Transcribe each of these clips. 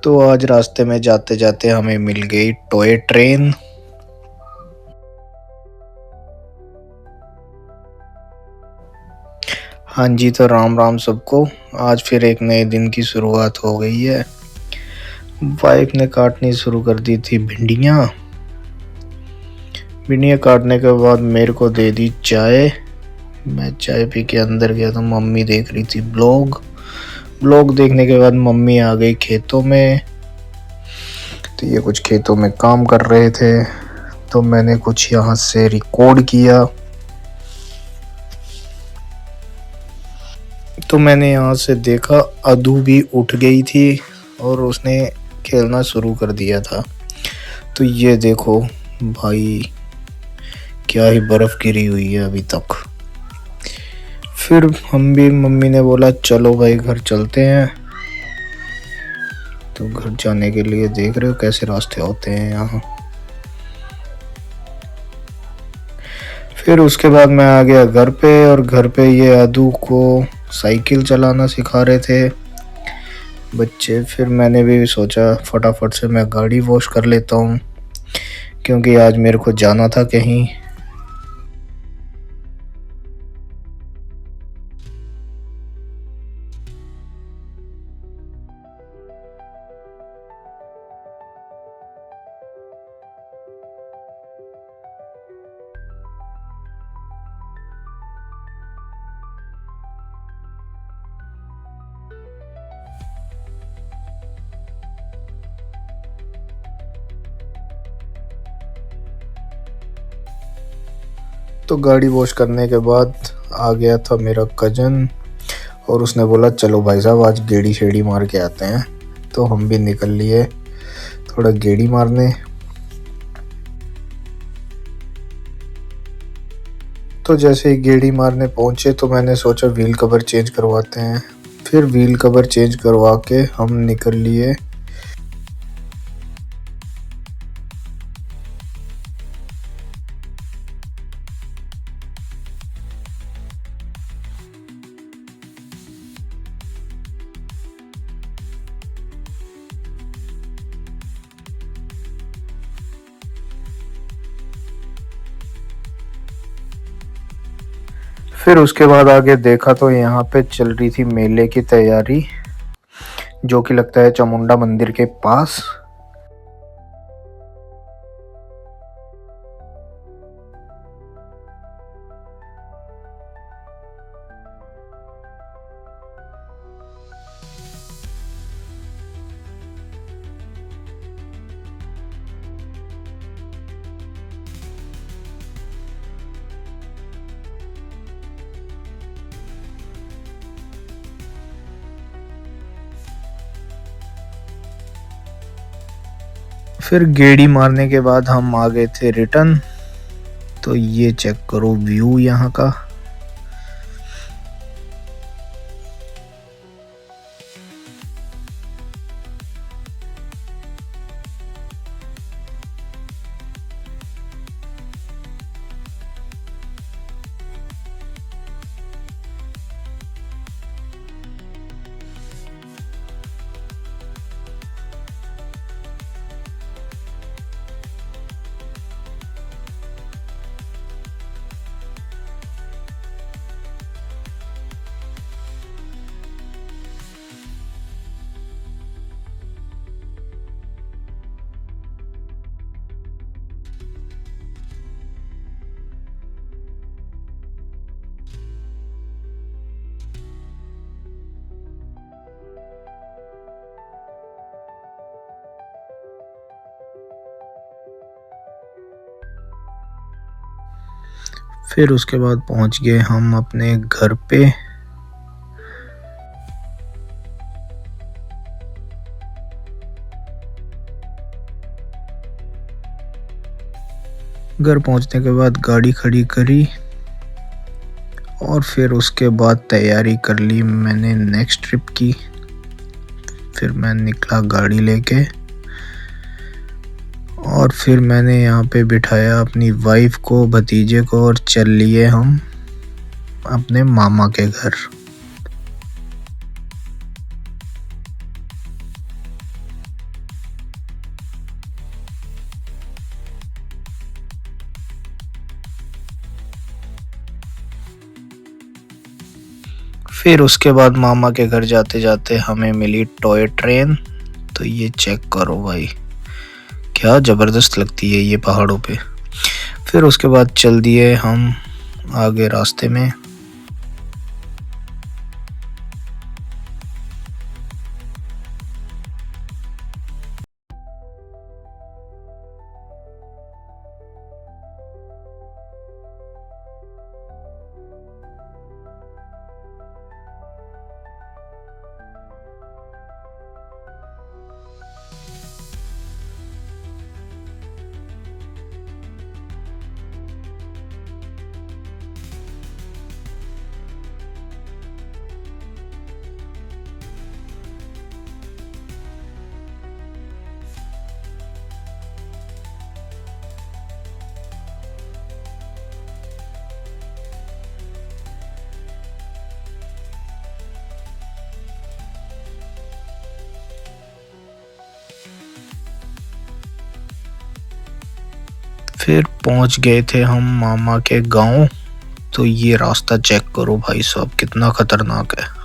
तो आज रास्ते में जाते जाते हमें मिल गई टॉय ट्रेन। हाँ जी, तो राम राम सबको। आज फिर एक नए दिन की शुरुआत हो गई है। वाइफ ने काटनी शुरू कर दी थी भिंडियाँ। भिंडियाँ काटने के बाद मेरे को दे दी चाय। मैं चाय पी के अंदर गया तो मम्मी देख रही थी ब्लॉग। ब्लॉग देखने के बाद मम्मी आ गई खेतों में। तो ये कुछ खेतों में काम कर रहे थे, तो मैंने कुछ यहाँ से रिकॉर्ड किया। तो मैंने यहाँ से देखा अदू भी उठ गई थी और उसने खेलना शुरू कर दिया था। तो ये देखो भाई, क्या ही बर्फ़ गिरी हुई है अभी तक। फिर मम्मी ने बोला चलो भाई घर चलते हैं। तो घर जाने के लिए देख रहे हो कैसे रास्ते होते हैं यहाँ। फिर उसके बाद मैं आ गया घर पे, और घर पे ये अदू को साइकिल चलाना सिखा रहे थे बच्चे। फिर मैंने भी सोचा फटाफट से मैं गाड़ी वॉश कर लेता हूँ, क्योंकि आज मेरे को जाना था कहीं। तो गाड़ी वॉश करने के बाद आ गया था मेरा कज़न, और उसने बोला चलो भाई साहब आज गेड़ी शेड़ी मार के आते हैं। तो हम भी निकल लिए थोड़ा गेड़ी मारने। तो जैसे ही गेड़ी मारने पहुंचे तो मैंने सोचा व्हील कवर चेंज करवाते हैं। फिर व्हील कवर चेंज करवा के हम निकल लिए। फिर उसके बाद आगे देखा तो यहाँ पे चल रही थी मेले की तैयारी, जो कि लगता है चामुंडा मंदिर के पास। फिर गेड़ी मारने के बाद हम आ गए थे रिटर्न। तो ये चेक करो व्यू यहाँ का। फिर उसके बाद पहुंच गए हम अपने घर पे। घर पहुंचने के बाद गाड़ी खड़ी करी, और फिर उसके बाद तैयारी कर ली मैंने नेक्स्ट ट्रिप की। फिर मैं निकला गाड़ी लेके, और फिर मैंने यहाँ पे बिठाया अपनी वाइफ को, भतीजे को, और चल लिए हम अपने मामा के घर। फिर उसके बाद मामा के घर जाते जाते हमें मिली टॉय ट्रेन। तो ये चेक करो भाई, क्या ज़बरदस्त लगती है ये पहाड़ों पे। फिर उसके बाद चल दिए हम आगे रास्ते में। फिर पहुंच गए थे हम मामा के गांव। तो ये रास्ता चेक करो भाई साहब, कितना खतरनाक है।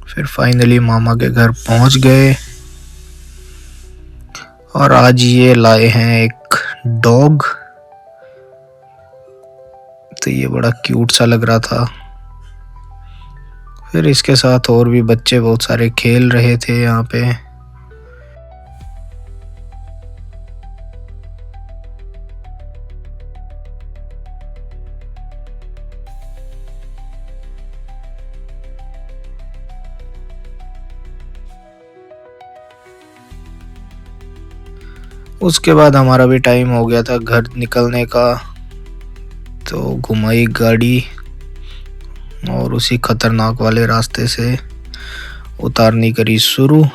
फिर फाइनली मामा के घर पहुंच गए और आज ये लाए हैं एक डॉग। तो ये बड़ा क्यूट सा लग रहा था। फिर इसके साथ और भी बच्चे बहुत सारे खेल रहे थे यहाँ पे। उसके बाद हमारा भी टाइम हो गया था घर निकलने का। तो घुमाई गाड़ी और उसी खतरनाक वाले रास्ते से उतारनी करी शुरू।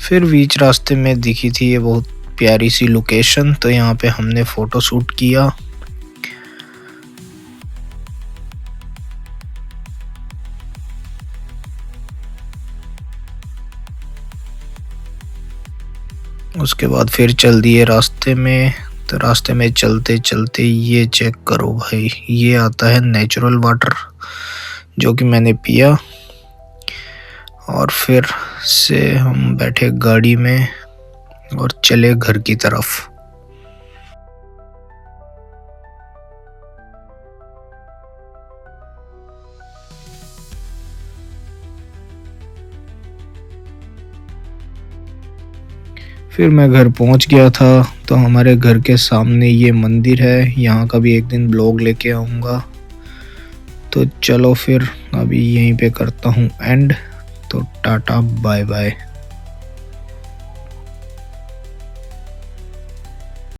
फिर बीच रास्ते में दिखी थी ये बहुत प्यारी सी लोकेशन। तो यहाँ पे हमने फ़ोटो शूट किया। उसके बाद फिर चल दिए रास्ते में। तो रास्ते में चलते चलते ये चेक करो भाई, ये आता है नेचुरल वाटर जो कि मैंने पिया। और फिर से हम बैठे गाड़ी में और चले घर की तरफ। फिर मैं घर पहुंच गया था। तो हमारे घर के सामने ये मंदिर है, यहाँ का भी एक दिन ब्लॉग लेके आऊँगा। तो चलो फिर अभी यहीं पे करता हूँ एंड। तो टाटा बाय बाय।